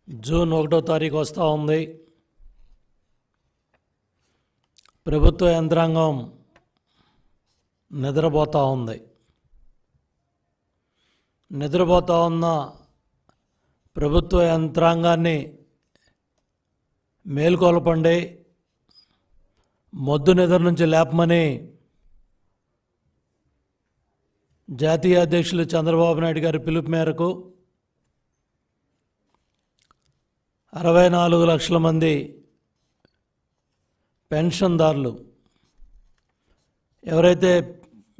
June 1వ తారీఖు వస్తూ ఉంది. ప్రభుత్వ యంత్రాంగం నిద్రపోతూ ఉంది. నిద్రపోతూ ఉన్న ప్రభుత్వ యంత్రాంగాన్ని మేల్కొల్పండి, మొద్దు నిద్ర నుంచి లేపమని జాతీయ అధ్యక్షులు చంద్రబాబు నాయుడు గారి పిలుపు మేరకు 64 లక్షల మంది పెన్షన్దారులు, ఎవరైతే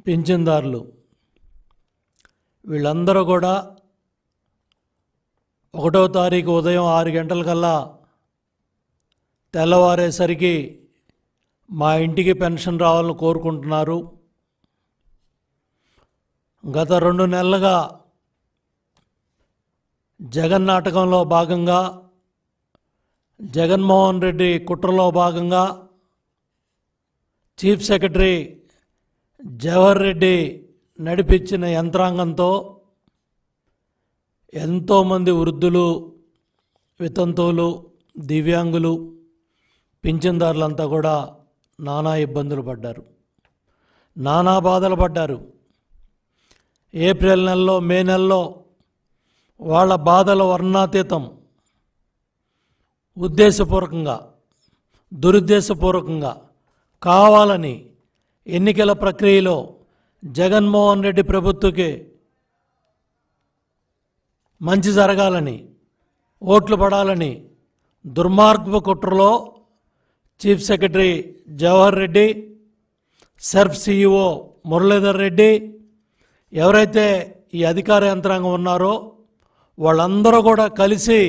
పింఛన్దారులు, వీళ్ళందరూ కూడా 1వ తారీఖు ఉదయం 6 గంటలకల్లా తెల్లవారేసరికి మా ఇంటికి పెన్షన్ రావాలని కోరుకుంటున్నారు. గత 2 నెలలుగా జగన్ నాటకంలో భాగంగా, జగన్మోహన్ రెడ్డి కుట్రలో భాగంగా చీఫ్ సెక్రటరీ జవహర్ రెడ్డి నడిపించిన యంత్రాంగంతో ఎంతోమంది వృద్ధులు, వితంతువులు, దివ్యాంగులు, పింఛన్దారులంతా కూడా నానా ఇబ్బందులు పడ్డారు, నానా బాధలు పడ్డారు. ఏప్రిల్ నెలలో, మే నెలలో వాళ్ళ బాధల వర్ణాతీతం. ఉద్దేశపూర్వకంగా, దురుద్దేశపూర్వకంగా, కావాలని ఎన్నికల ప్రక్రియలో జగన్మోహన్ రెడ్డి ప్రభుత్వకి మంచి జరగాలని, ఓట్లు పడాలని దుర్మార్గపు కుట్రలో chief secretary Jawahar Reddy, SERP CEO Muralidhar Reddy, ఎవరైతే ఈ అధికార యంత్రాంగం ఉన్నారో వాళ్ళందరూ కూడా కలిసి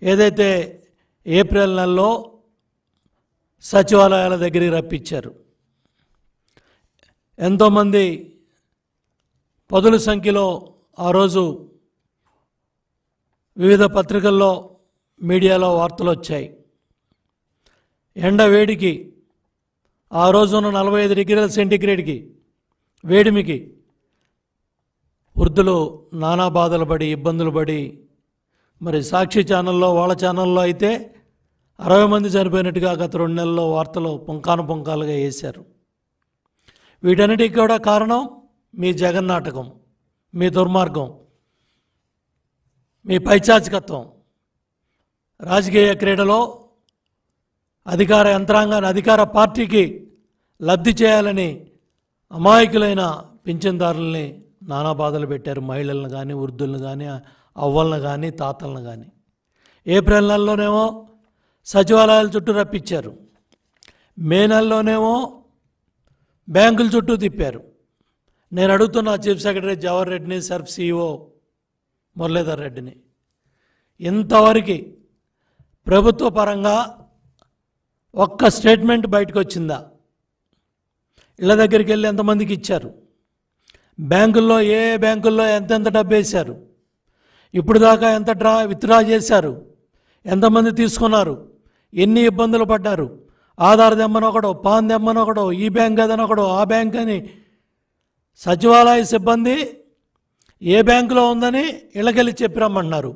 ఏదైతే ఏప్రిల్ నెలలో సచివాలయాల దగ్గరికి రప్పించారు. ఎంతోమంది పదుల సంఖ్యలో ఆ రోజు వివిధ పత్రికల్లో, మీడియాలో వార్తలు వచ్చాయి. ఎండ వేడికి, ఆ రోజున 45 డిగ్రీల సెంటీగ్రేడ్కి వేడిమికి వృద్ధులు నానా బాధలు పడి, ఇబ్బందులు పడి, మరి సాక్షి ఛానల్లో, వాళ్ళ ఛానల్లో అయితే 60 మంది చనిపోయినట్టుగా గత 2 నెలల్లో వార్తలు పుంకానుగా వేశారు. వీటన్నిటికీ కూడా కారణం మీ జగన్ నాటకం, మీ దుర్మార్గం, మీ పైచాచికత్వం. రాజకీయ క్రీడలో అధికార యంత్రాంగాన్ని, అధికార పార్టీకి లబ్ధి చేయాలని అమాయకులైన పింఛన్దారుల్ని నానా బాధలు పెట్టారు. మహిళలను కానీ, వృద్ధులను కానీ, అవ్వలను కానీ, తాతలను కానీ. ఏప్రిల్ నెలలోనేమో సచివాలయాల చుట్టూ రప్పించారు, మే నెలలోనేమో బ్యాంకుల చుట్టూ తిప్పారు. నేను అడుగుతున్నా చీఫ్ సెక్రటరీ జవహర్ రెడ్డిని, సెర్ఫ్ సిఇఓ మురళీధర్ రెడ్డిని, ఇంతవరకు ప్రభుత్వ పరంగా ఒక్క స్టేట్మెంట్ బయటకు వచ్చిందా? ఇళ్ళ దగ్గరికి వెళ్ళి ఎంతమందికి ఇచ్చారు? బ్యాంకుల్లో ఏ బ్యాంకుల్లో ఎంతెంత డబ్బు వేశారు? ఇప్పుడు దాకా ఎంత విత్డ్రా చేశారు? ఎంతమంది తీసుకున్నారు? ఎన్ని ఇబ్బందులు పడ్డారు? ఆధార్ దెమ్మనొకడో, పాన్ దెమ్మనొకడో, ఈ బ్యాంక్ అదనొకడో, ఆ బ్యాంక్ అని సచివాలయ సిబ్బంది ఏ బ్యాంకులో ఉందని ఇళ్ళకెళ్ళి చెప్పి రమ్మన్నారు.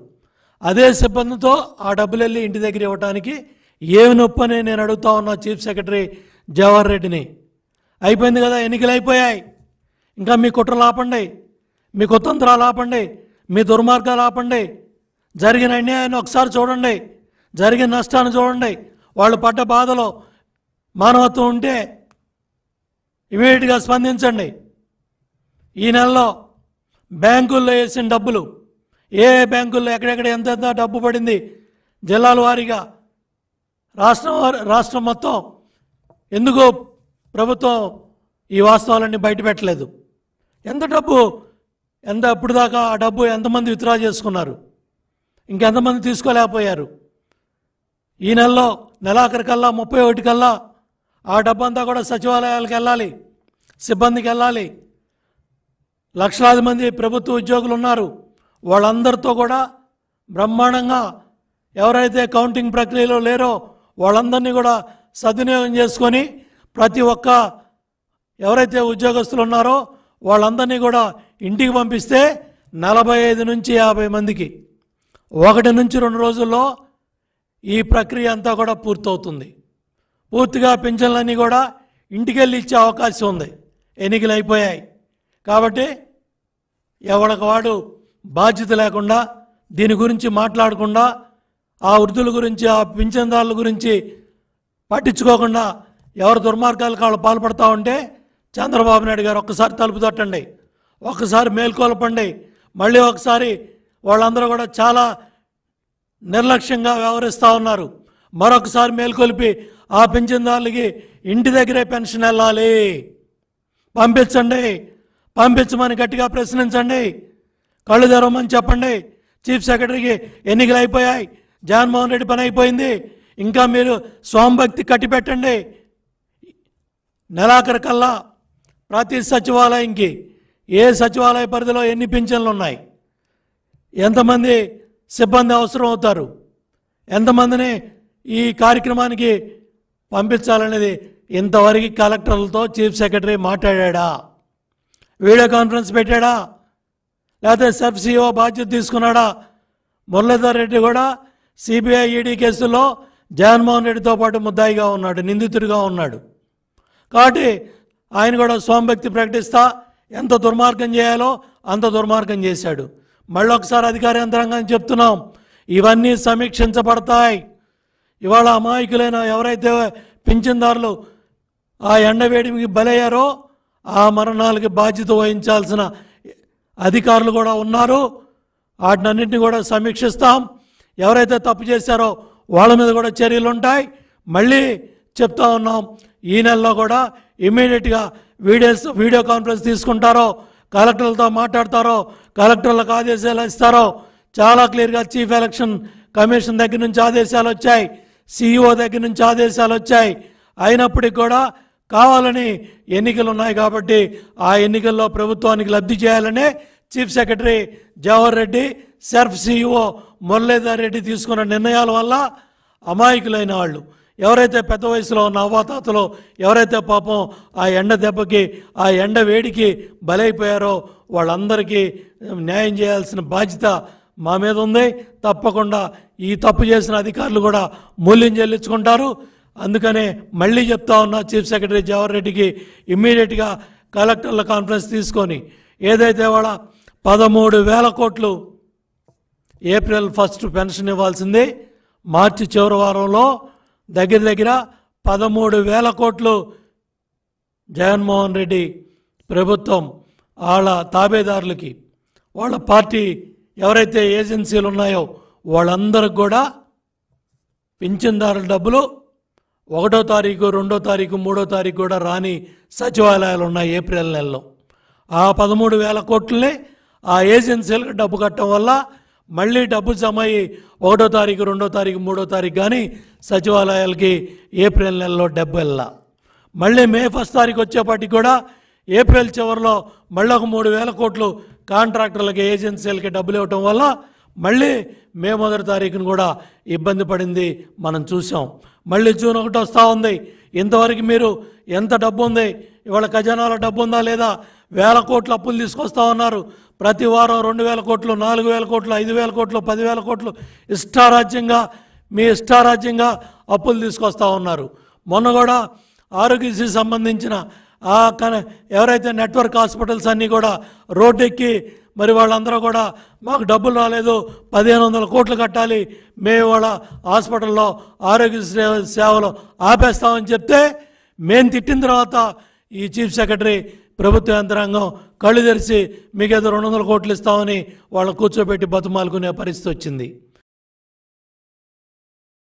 అదే సిబ్బందితో ఆ డబ్బులు వెళ్ళి ఇంటి దగ్గర ఇవ్వడానికి ఏమి నొప్పి అని నేను అడుగుతా ఉన్నా చీఫ్ సెక్రటరీ జవహర్ రెడ్డిని. అయిపోయింది కదా, ఎన్నికలు అయిపోయాయి. ఇంకా మీ కుట్రలు ఆపండి, మీ కుతంత్రాలు ఆపండి, మీ దుర్మార్గాలు ఆపండి. జరిగిన అన్యాయాన్ని ఒకసారి చూడండి, జరిగిన నష్టాన్ని చూడండి. వాళ్ళు పడ్డ బాధలో మానవత్వం ఉంటే ఇమీడియట్గా స్పందించండి. ఈ నెలలో బ్యాంకుల్లో వేసిన డబ్బులు, ఏ బ్యాంకుల్లో ఎక్కడెక్కడ ఎంత డబ్బు పడింది, జిల్లాల వారీగా, రాష్ట్రం మొత్తం ఎందుకు ప్రభుత్వం ఈ వాస్తవాలన్నీ బయటపెట్టలేదు? ఎంత డబ్బు, ఇప్పుడు దాకా ఆ డబ్బు ఎంతమంది విత్డ్రా చేసుకున్నారు? ఇంకెంతమంది తీసుకోలేకపోయారు? ఈ నెలలో నెలాఖరికల్లా 31 కల్లా ఆ డబ్బు అంతా కూడా సచివాలయాలకు వెళ్ళాలి, సిబ్బందికి వెళ్ళాలి. లక్షలాది మంది ప్రభుత్వ ఉద్యోగులు ఉన్నారు. వాళ్ళందరితో కూడా బ్రహ్మాండంగా, ఎవరైతే కౌంటింగ్ ప్రక్రియలో లేరో వాళ్ళందరినీ కూడా సద్వినియోగం చేసుకొని, ప్రతి ఒక్క ఎవరైతే ఉద్యోగస్తులు ఉన్నారో వాళ్ళందరినీ కూడా ఇంటికి పంపిస్తే 45 నుంచి 50 మందికి 1 నుంచి 2 రోజుల్లో ఈ ప్రక్రియ అంతా కూడా పూర్తవుతుంది. పూర్తిగా పింఛన్లన్నీ కూడా ఇంటికెళ్ళి ఇచ్చే అవకాశం ఉంది. ఎన్నికలు అయిపోయాయి కాబట్టి ఎవరికి వాడు బాధ్యత లేకుండా, దీని గురించి మాట్లాడకుండా, ఆ వృద్ధుల గురించి, ఆ పింఛన్దారుల గురించి పట్టించుకోకుండా ఎవరు దుర్మార్గాలకు వాళ్ళు పాల్పడతా ఉంటే చంద్రబాబు నాయుడు గారు ఒక్కసారి తలుపు తట్టండి, ఒక్కసారి మేల్కొల్పండి. మళ్ళీ ఒకసారి వాళ్ళందరూ కూడా చాలా నిర్లక్ష్యంగా వ్యవహరిస్తూ ఉన్నారు. మరొకసారి మేల్కొల్పి ఆ పింఛన్దారులకి ఇంటి దగ్గరే పెన్షన్ వెళ్ళాలి, పంపించండి, పంపించమని గట్టిగా ప్రశ్నించండి, కళ్ళు తెరవమని చెప్పండి. చీఫ్ సెక్రటరీకి ఎన్నికలు అయిపోయాయి, జగన్మోహన్ రెడ్డి పని అయిపోయింది, ఇంకా మీరు స్వామిభక్తి కట్టిపెట్టండి. నెలాఖరు కల్లా ప్రతి సచివాలయంకి ఏ సచివాలయ పరిధిలో ఎన్ని పింఛన్లు ఉన్నాయి, ఎంతమంది సిబ్బంది అవసరం అవుతారు, ఎంతమందిని ఈ కార్యక్రమానికి పంపించాలనేది ఇంతవరకు కలెక్టర్లతో చీఫ్ సెక్రటరీ మాట్లాడా? వీడియో కాన్ఫరెన్స్ పెట్టాడా? లేకపోతే సబ్ సిఇఓ బాధ్యత తీసుకున్నాడా? మురళీధర్ రెడ్డి కూడా సిబిఐ ఈడీ కేసుల్లో జగన్మోహన్ రెడ్డితో పాటు ముద్దాయిగా ఉన్నాడు, నిందితుడిగా ఉన్నాడు. కాబట్టి ఆయన కూడా స్వామిభక్తి ప్రకటిస్తా ఎంత దుర్మార్గం చేయాలో అంత దుర్మార్గం చేశాడు. మళ్ళీ ఒకసారి అధికార యంత్రాంగాన్ని చెప్తున్నాం, ఇవన్నీ సమీక్షించబడతాయి. ఇవాళ అమాయకులైన ఎవరైతే పింఛన్దారులు ఆ ఎండవేడికి బలయ్యారో ఆ మరణాలకి బాధ్యత వహించాల్సిన అధికారులు కూడా ఉన్నారు. వాటినన్నింటినీ కూడా సమీక్షిస్తాం. ఎవరైతే తప్పు చేశారో వాళ్ళ మీద కూడా చర్యలు ఉంటాయి. మళ్ళీ చెప్తా ఉన్నాం, ఈ నెలలో కూడా ఇమ్మీడియట్గా వీడియో కాన్ఫరెన్స్ తీసుకుంటారో, కలెక్టర్లతో మాట్లాడతారో, కలెక్టర్లకు ఆదేశాలు ఇస్తారో. చాలా క్లియర్గా చీఫ్ ఎలక్షన్ కమిషన్ దగ్గర నుంచి ఆదేశాలు వచ్చాయి, సిఇఓ దగ్గర నుంచి ఆదేశాలు వచ్చాయి. అయినప్పటికీ కూడా కావాలని ఎన్నికలు ఉన్నాయి కాబట్టి ఆ ఎన్నికల్లో ప్రభుత్వానికి లబ్ధి చేయాలనే chief secretary Jawahar Reddy, SERP CEO Muralidhar Reddy తీసుకున్న నిర్ణయాల వల్ల అమాయకులైన వాళ్ళు ఎవరైతే పెద్ద వయసులో ఉన్న అవ్వాతాతలో ఎవరైతే పాపం ఆ ఎండ దెబ్బకి, ఆ ఎండ వేడికి బలైపోయారో వాళ్ళందరికీ న్యాయం చేయాల్సిన బాధ్యత మా మీద ఉంది. తప్పకుండా ఈ తప్పు చేసిన అధికారులు కూడా మూల్యం చెల్లించుకుంటారు. అందుకనే మళ్ళీ చెప్తా ఉన్నా, చీఫ్ సెక్రటరీ జవహర్ రెడ్డికి ఇమ్మీడియట్గా కలెక్టర్ల కాన్ఫరెన్స్ తీసుకొని ఏదైతే వాళ్ళ 13,000 కోట్లు ఏప్రిల్ 1 పెన్షన్ ఇవ్వాల్సింది, మార్చి చివరి వారంలో దగ్గర 13,000 కోట్లు జగన్మోహన్ రెడ్డి ప్రభుత్వం వాళ్ళ తాబేదారులకి, వాళ్ళ పార్టీ ఎవరైతే ఏజెన్సీలు ఉన్నాయో వాళ్ళందరికి కూడా పింఛన్దారుల డబ్బులు 1వ తారీఖు, 2వ తారీఖు, 3వ తారీఖు కూడా రాని సచివాలయాలు ఉన్నాయి ఏప్రిల్ నెలలో. ఆ 13,000 కోట్లని ఆ ఏజెన్సీలకు డబ్బు కట్టడం వల్ల మళ్ళీ డబ్బు జమ అయ్యి 1వ తారీఖు, 2వ తారీఖు, 3వ తారీఖు కానీ సచివాలయాలకి ఏప్రిల్ నెలలో డబ్బు వెళ్ళా. మళ్ళీ మే 1 తారీఖు వచ్చేపాటికి కూడా ఏప్రిల్ చివరిలో మళ్ళీ ఒక 3,000 కోట్లు కాంట్రాక్టర్లకి, ఏజెన్సీలకి డబ్బులు ఇవ్వటం వల్ల మళ్ళీ మే 1 తారీఖును కూడా ఇబ్బంది పడింది మనం చూసాం. మళ్ళీ జూన్ 1 వస్తూ ఉంది. ఇంతవరకు మీరు ఎంత డబ్బు ఉంది, ఇవాళ ఖజానాలో డబ్బు ఉందా లేదా? 1,000 కోట్లు అప్పులు తీసుకొస్తూ ఉన్నారు. ప్రతి వారం 2,000 కోట్లు, 4,000 కోట్లు, 5,000 కోట్లు, 10,000 కోట్లు ఇష్టారాజ్యంగా, మీ ఇష్టారాజ్యంగా అప్పులు తీసుకొస్తూ ఉన్నారు. మొన్న కూడా ఆరోగ్యశ్రీ సంబంధించిన ఎవరైతే నెట్వర్క్ హాస్పిటల్స్ అన్నీ కూడా రోడ్డెక్కి మరి వాళ్ళందరూ కూడా మాకు డబ్బులు రాలేదు, 1,500 కోట్లు కట్టాలి, మేము వాళ్ళ హాస్పిటల్లో ఆరోగ్య సేవలు ఆపేస్తామని చెప్తే మేము తిట్టిన తర్వాత ఈ చీఫ్ సెక్రటరీ ప్రభుత్వ యంత్రాంగం కళ్ళు తెరిచి మీకేదో 200 కోట్లు ఇస్తామని వాళ్ళని కూర్చోబెట్టి బతుమాలుకునే పరిస్థితి వచ్చింది.